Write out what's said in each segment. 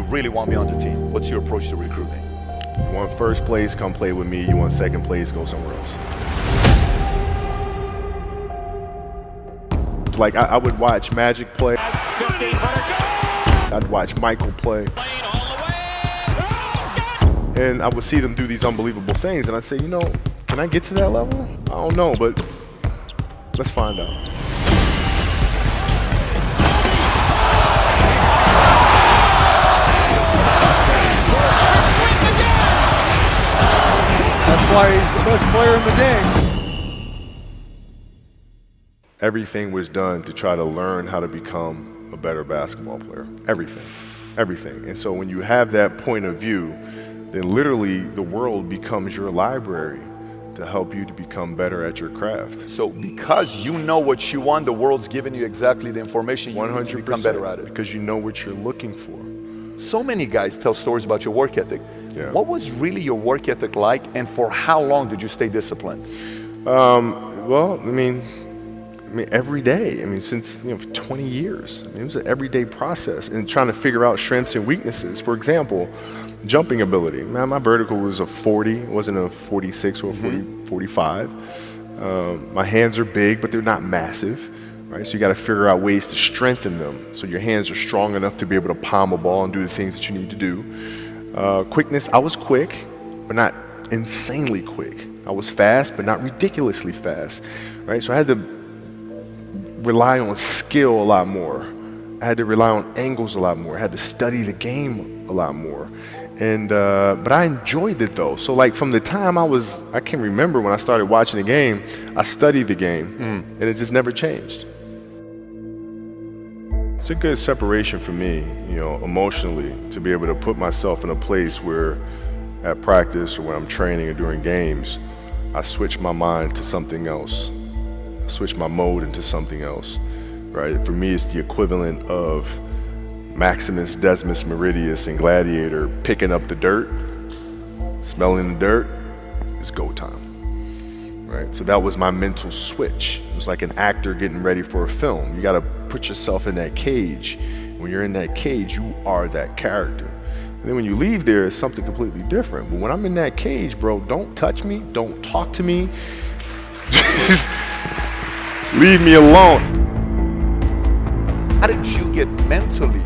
you really want me on the team? What's your approach to recruiting? You want first place, come play with me. You want second place, go somewhere else. Like I would watch Magic play. I'd watch Michael play. And I would see them do these unbelievable things, and I'd say, you know, can I get to that level? I don't know, but let's find out. That's why he's the best player in the game. Everything was done to try to learn how to become a better basketball player. Everything. And so when you have that point of view, then literally the world becomes your library to help you to become better at your craft. So because you know what you want, the world's giving you exactly the information you need to become better at it. Because you know what you're looking for. So many guys tell stories about your work ethic. Yeah. What was really your work ethic like, and for how long did you stay disciplined? Well, I mean, every day. I mean, since 20 years. I mean, it was an everyday process, and trying to figure out strengths and weaknesses. For example, jumping ability. Man, my vertical was a 40, it wasn't a 46 or a 45. My hands are big, but they're not massive. Right? So you got to figure out ways to strengthen them so your hands are strong enough to be able to palm a ball and do the things that you need to do. Quickness, I was quick, but not insanely quick. I was fast, but not ridiculously fast. Right? So I had to rely on skill a lot more. I had to rely on angles a lot more. I had to study the game a lot more. And but I enjoyed it though. So like from the time I can remember when I started watching the game, I studied the game and it just never changed. It's a good separation for me, emotionally, to be able to put myself in a place where at practice or when I'm training or during games, I switch my mind to something else. I switch my mode into something else, right? For me, it's the equivalent of Maximus, Decimus, Meridius, and Gladiator picking up the dirt, smelling the dirt. It's go time, right? So that was my mental switch. It was like an actor getting ready for a film. You got to put yourself in that cage. When you're in that cage, you are that character. And then when you leave there, it's something completely different. But when I'm in that cage, bro, don't touch me, don't talk to me. Just leave me alone. How did you get mentally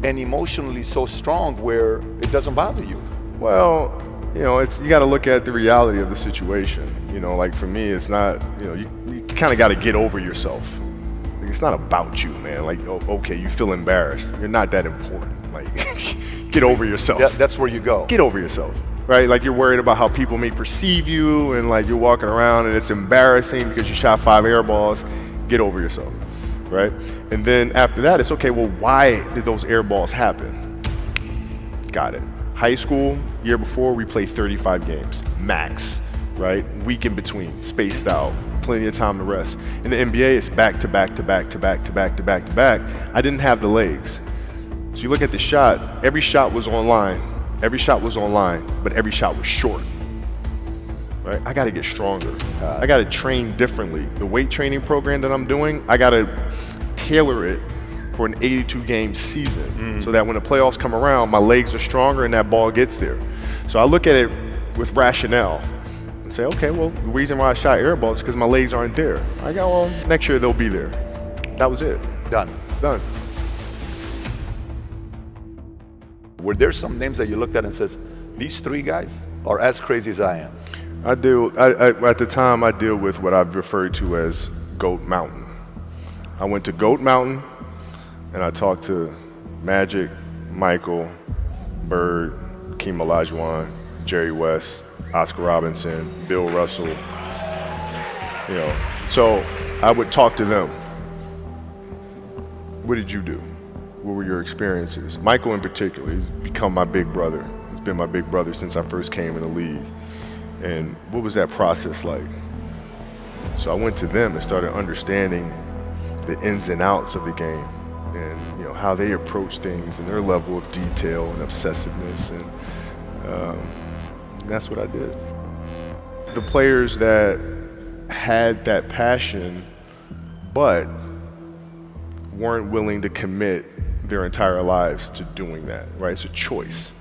and emotionally so strong where it doesn't bother you? Well, you got to look at the reality of the situation. Like for me, it's not, you kind of got to get over yourself. Like, it's not about you, man. Like, okay, you feel embarrassed. You're not that important. Like, get over yourself. That's where you go. Get over yourself, right? Like you're worried about how people may perceive you, and like you're walking around and it's embarrassing because you shot 5 air balls. Get over yourself, right? And then after that, it's okay, well, why did those air balls happen? Got it. High school, year before, we played 35 games, max, right? Week in between, spaced out, plenty of time to rest. In the NBA, it's back to back to back to back to back to back to back. I didn't have the legs. So you look at the shot, every shot was online, but every shot was short. Right? I got to get stronger. I got to train differently. The weight training program that I'm doing, I got to tailor it for an 82-game season so that when the playoffs come around, my legs are stronger and that ball gets there. So I look at it with rationale and say, okay, well, the reason why I shot air balls is because my legs aren't there. I go, well, next year they'll be there. That was it. Done. Were there some names that you looked at and says, these 3 guys are as crazy as I am? At the time, I deal with what I've referred to as Goat Mountain. I went to Goat Mountain and I talked to Magic, Michael, Bird, Hakeem Olajuwon, Jerry West, Oscar Robinson, Bill Russell. So I would talk to them. What did you do? What were your experiences? Michael in particular, he's become my big brother. He's been my big brother since I first came in the league. And what was that process like? So I went to them and started understanding the ins and outs of the game and how they approach things and their level of detail and obsessiveness, and that's what I did. The players that had that passion but weren't willing to commit their entire lives to doing that, right? It's a choice,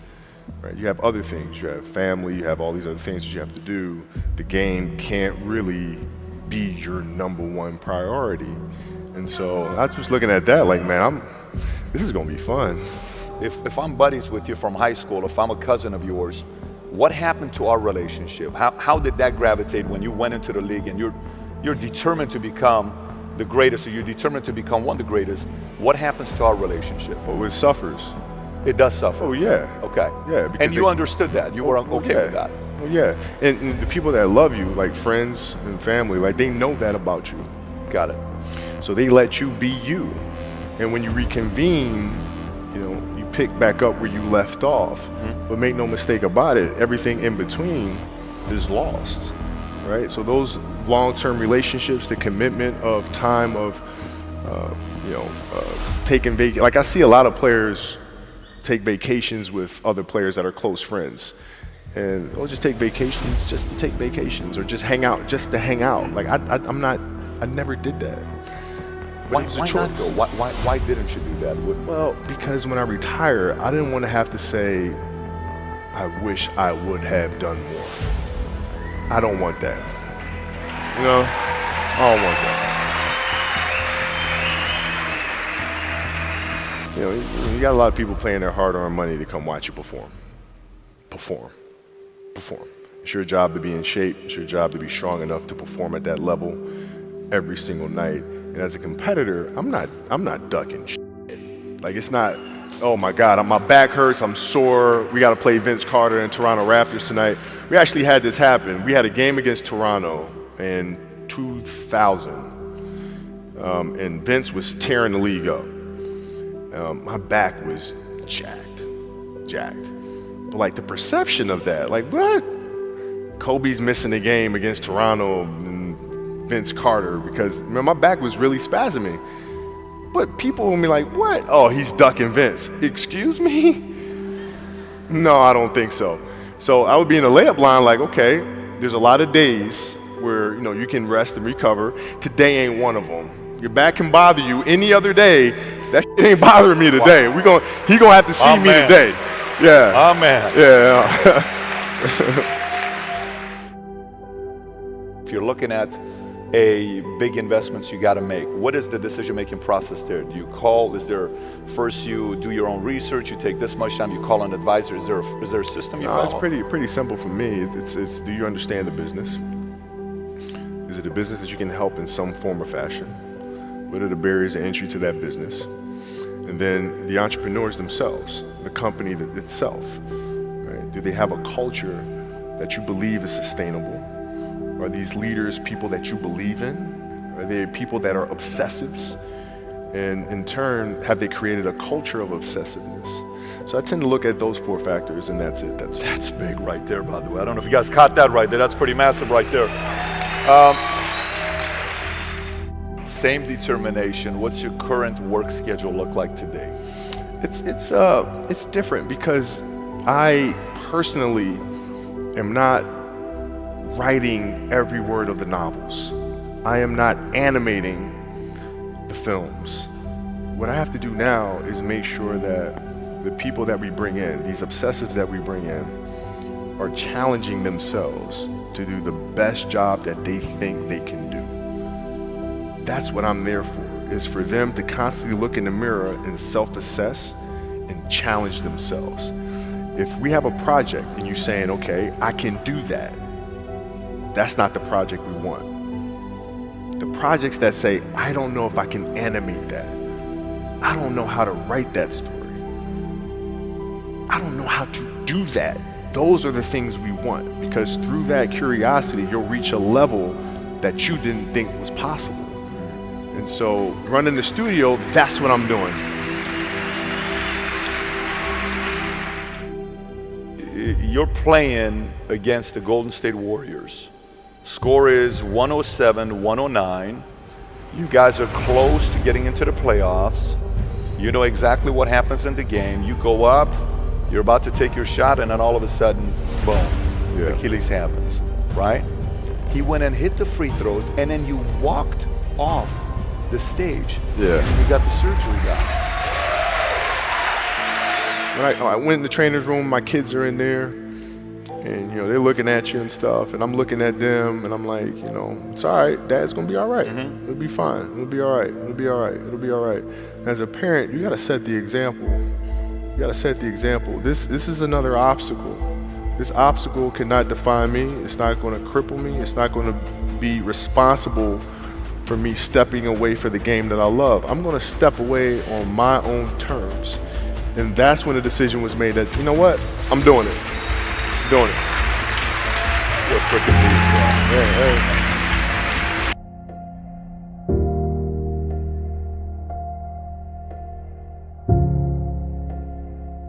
right? You have other things. You have family. You have all these other things that you have to do. The game can't really be your #1 priority. And so I was just looking at that like, man, this is going to be fun. If I'm buddies with you from high school, if I'm a cousin of yours, what happened to our relationship? How did that gravitate when you went into the league and you're determined to become the greatest, or you're determined to become one of the greatest? What happens to our relationship? Oh, it suffers. It does suffer. Oh, yeah. Okay. Yeah. And you understood that. You were okay with that. Well, yeah. And the people that love you, like friends and family, like they know that about you. Got it. So they let you be you. And when you reconvene, you pick back up where you left off. But make no mistake about it, everything in between is lost, right? So those long-term relationships, the commitment of time of, taking vacation. Like I see a lot of players take vacations with other players that are close friends. And they'll just take vacations just to take vacations, or just hang out just to hang out. Like I never did that. Why not though? Why didn't you do that? Well, because when I retire, I didn't want to have to say, I wish I would have done more. I don't want that. I don't want that. You got a lot of people paying their hard-earned money to come watch you perform. Perform. It's your job to be in shape. It's your job to be strong enough to perform at that level every single night. And as a competitor, I'm not ducking shit. Like it's not, oh my God, my back hurts, I'm sore. We got to play Vince Carter and Toronto Raptors tonight. We actually had this happen. We had a game against Toronto in 2000, and Vince was tearing the league up. My back was jacked. But like the perception of that, like what? Kobe's missing the game against Toronto and Vince Carter because my back was really spasming. But people will be like, what? Oh, he's ducking Vince. Excuse me? No, I don't think so. So I would be in a layup line like, okay, there's a lot of days where you can rest and recover. Today ain't one of them. Your back can bother you any other day. That shit ain't bothering me today. He gonna have to see me today. Yeah. Amen. Yeah. If you're looking at a big investments you got to make, what is the decision-making process there? Do you call? Is there first you do your own research? You take this much time. You call an advisor. Is there a system you follow? It's pretty simple for me. It's do you understand the business? Is it a business that you can help in some form or fashion? What are the barriers of entry to that business? And then the entrepreneurs themselves, the company itself, right? Do they have a culture that you believe is sustainable? Are these leaders people that you believe in? Are they people that are obsessives? And in turn, have they created a culture of obsessiveness? So I tend to look at those 4 factors, and that's it. That's big right there, by the way. I don't know if you guys caught that right there. That's pretty massive right there. Same determination. What's your current work schedule look like today? It's different because I personally am not writing every word of the novels. I am not animating the films. What I have to do now is make sure that the people that we bring in, these obsessives that we bring in, are challenging themselves to do the best job that they think they can do. That's what I'm there for, is for them to constantly look in the mirror and self-assess and challenge themselves. If we have a project and you're saying, okay, I can do that, that's not the project we want. The projects that say, I don't know if I can animate that. I don't know how to write that story. I don't know how to do that. Those are the things we want, because through that curiosity, you'll reach a level that you didn't think was possible. And so running the studio, that's what I'm doing. You're playing against the Golden State Warriors. Score is 107-109. You guys are close to getting into the playoffs. You know exactly what happens in the game. You go up, you're about to take your shot, and then all of a sudden, boom, Achilles happens, right? He went and hit the free throws, and then you walked off the stage. Yeah. And you got the surgery done. when I went in the trainer's room, my kids are in there, and you know they're looking at you and stuff, and I'm looking at them, and I'm like, you know, it's all right. Dad's gonna be all right. It'll be fine. It'll be all right. It'll be all right. It'll be all right. As a parent, you gotta set the example. You gotta set the example. This is another obstacle. This obstacle cannot define me. It's not gonna cripple me. It's not gonna be responsible for me stepping away for the game that I love. I'm gonna step away on my own terms. And that's when the decision was made that, you know what, I'm doing it. I'm doing it. You're a freaking beast, man. Hey.